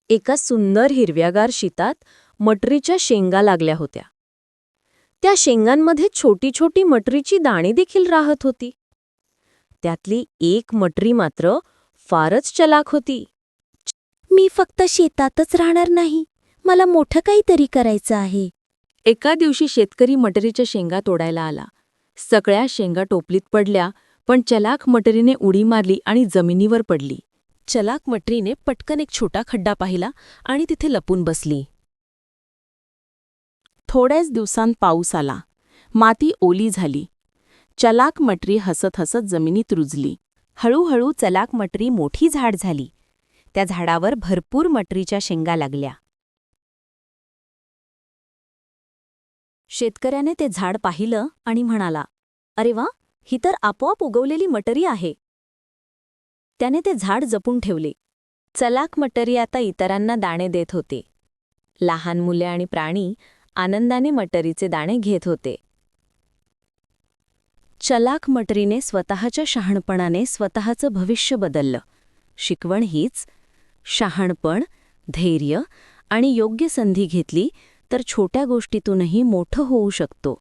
एका सुंदर हिरव्यागार शेतात मटरीच्या शेंगा लागल्या होत्या. त्या शेंगांमध्ये छोटी छोटी मटरीची दाणे देखील राहत होती. त्यातली एक मटरी मात्र फारच चलाख होती. मी फक्त शेतातच राहणार नाही, मला मोठं काहीतरी करायचं आहे. एका दिवशी शेतकरी मटरीच्या शेंगा तोडायला आला. सगळ्या शेंगा टोपलीत पडल्या, पण चलाख मटरीने उडी मारली आणि जमिनीवर पडली. चलाक मटरीने पटकन एक छोटा खड्डा पाहिला आणि तिथे लपून बसली. थोड्याच दिवसांत पाऊस आला. माती ओली झाली. चलाक मटरी हसत हसत जमिनीत रुजली. हळूहळू चलाख मटरी मोठी झाड झाली. त्या झाडावर भरपूर मटरीच्या शेंगा लागल्या. शेतकऱ्याने ते झाड पाहिलं आणि म्हणाला, "अरे वा, ही तर आपोआप उगवलेली मटरी आहे." त्याने ते झाड जपून ठेवले. चलाख मटरी आता इतरांना दाणे देत होते. लहान मुले आणि प्राणी आनंदाने मटरीचे दाणे घेत होते. चलाख मटरीने स्वतःच्या शहाणपणाने स्वतःचं भविष्य बदललं. शिकवण हीच: शहाणपण, धैर्य आणि योग्य संधी घेतली तर छोट्या गोष्टीतूनही मोठं होऊ शकतो.